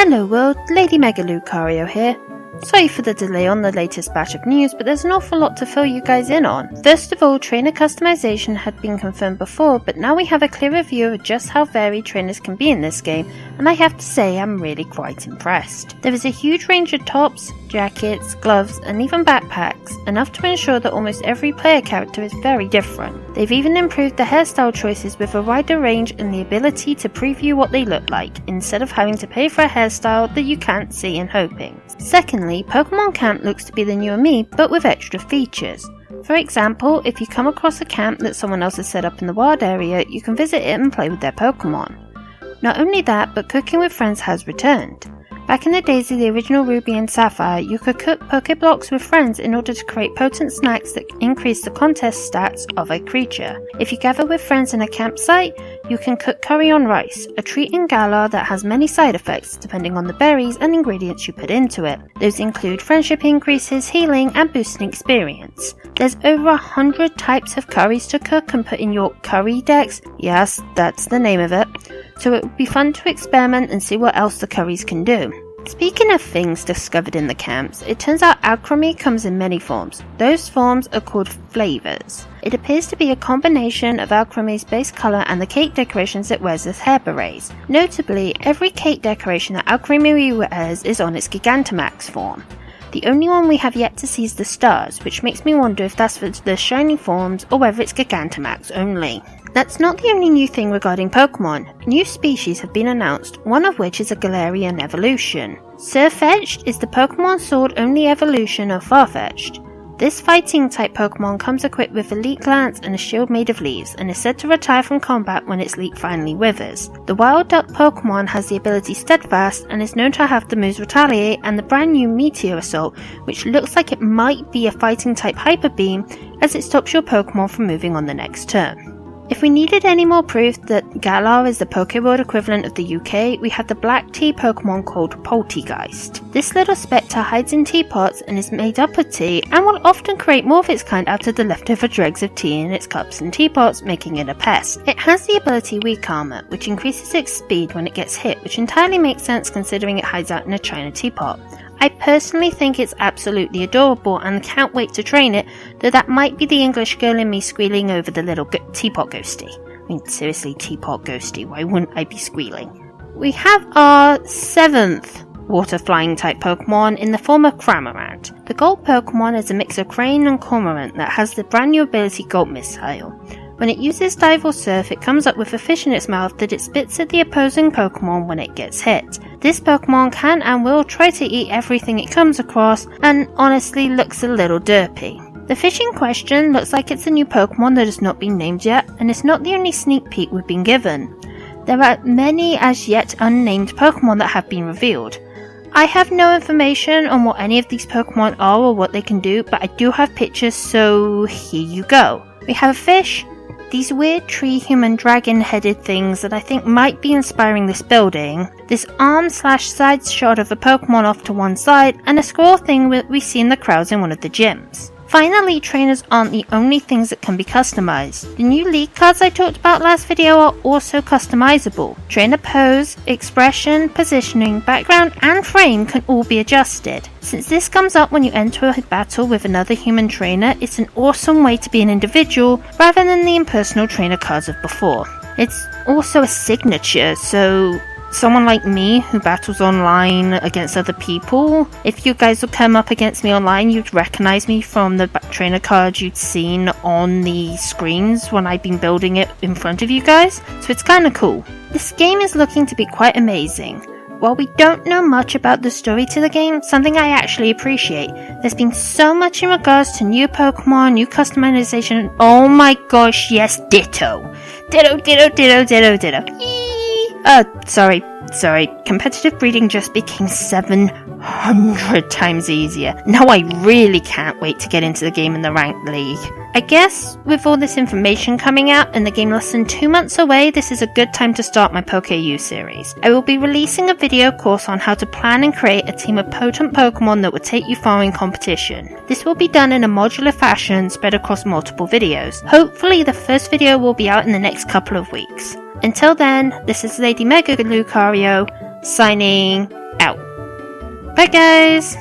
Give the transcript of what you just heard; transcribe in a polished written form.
Hello world, Lady Mega Lucario here. Sorry for the delay on the latest batch of news, but there's an awful lot to fill you guys in on. First of all, trainer customization had been confirmed before, but now we have a clearer view of just how varied trainers can be in this game, and I have to say I'm really quite impressed. There is a huge range of tops, jackets, gloves, and even backpacks, enough to ensure that almost every player character is very different. They've even improved the hairstyle choices with a wider range and the ability to preview what they look like, instead of having to pay for a hairstyle that you can't see in hoping. Secondly, Pokemon Camp looks to be the new Me, but with extra features. For example, if you come across a camp that someone else has set up in the wild area, you can visit it and play with their Pokemon. Not only that, but cooking with friends has returned. Back in the days of the original Ruby and Sapphire, you could cook Pokeblocks with friends in order to create potent snacks that increase the contest stats of a creature. If you gather with friends in a campsite, you can cook curry on rice, a treat in Galar that has many side effects depending on the berries and ingredients you put into it. Those include friendship increases, healing, and boosting experience. There's over 100 types of curries to cook and put in your curry decks. Yes, that's the name of it. So it would be fun to experiment and see what else the curries can do. Speaking of things discovered in the camps, it turns out alchemy comes in many forms. Those forms are called flavors. It appears to be a combination of alchemy's base color and the cake decorations it wears as hair berets. Notably, every cake decoration that alchemy wears is on its Gigantamax form. The only one we have yet to see is the stars, which makes me wonder if that's for the shiny forms or whether it's Gigantamax only. That's not the only new thing regarding Pokemon. New species have been announced, one of which is a Galarian evolution. Sirfetch'd is the Pokemon Sword only evolution of Farfetch'd. This fighting type Pokemon comes equipped with a Leaf Glance and a shield made of leaves, and is said to retire from combat when its leaf finally withers. The Wild Duck Pokemon has the ability Steadfast and is known to have the moves Retaliate and the brand new Meteor Assault, which looks like it might be a fighting type Hyper Beam, as it stops your Pokemon from moving on the next turn. If we needed any more proof that Galar is the Pokéworld equivalent of the UK, we have the black tea Pokemon called Poltegeist. This little spectre hides in teapots and is made up of tea, and will often create more of its kind out of the leftover dregs of tea in its cups and teapots, making it a pest. It has the ability Weak Armor, which increases its speed when it gets hit, which entirely makes sense considering it hides out in a china teapot. I personally think it's absolutely adorable and can't wait to train it, though that might be the English girl in me squealing over the little teapot ghosty. I mean, seriously, teapot ghosty, why wouldn't I be squealing? We have our 7th water flying type Pokemon in the form of Cramorant. The gold Pokemon is a mix of Crane and Cormorant that has the brand new ability Gold Missile. When it uses Dive or Surf, it comes up with a fish in its mouth that it spits at the opposing Pokemon when it gets hit. This Pokemon can and will try to eat everything it comes across, and honestly looks a little derpy. The fish in question looks like it's a new Pokemon that has not been named yet, and it's not the only sneak peek we've been given. There are many as yet unnamed Pokemon that have been revealed. I have no information on what any of these Pokemon are or what they can do, but I do have pictures, so here you go. We have a fish, these weird tree human dragon headed things that I think might be inspiring this building, this arm/side shot of a Pokemon off to one side, and a squirrel thing we see in the crowds in one of the gyms. Finally, trainers aren't the only things that can be customized. The new League cards I talked about last video are also customizable. Trainer pose, expression, positioning, background, and frame can all be adjusted. Since this comes up when you enter a battle with another human trainer, it's an awesome way to be an individual rather than the impersonal trainer cards of before. It's also a signature, so someone like me who battles online against other people, if you guys would come up against me online, you'd recognize me from the trainer cards you'd seen on the screens when I've been building it in front of you guys, so it's kinda cool. This game is looking to be quite amazing. While we don't know much about the story to the game, something I actually appreciate, there's been so much in regards to new Pokemon, new customization, oh my gosh, yes, ditto. Ditto, ditto, ditto, ditto, ditto. Sorry, competitive breeding just became 700 times easier. Now I really can't wait to get into the game in the ranked league. I guess with all this information coming out and the game less than 2 months away, this is a good time to start my PokeU series. I will be releasing a video course on how to plan and create a team of potent Pokemon that will take you far in competition. This will be done in a modular fashion spread across multiple videos. Hopefully the first video will be out in the next couple of weeks. Until then, this is Lady Mega Lucario. signing out. Bye guys!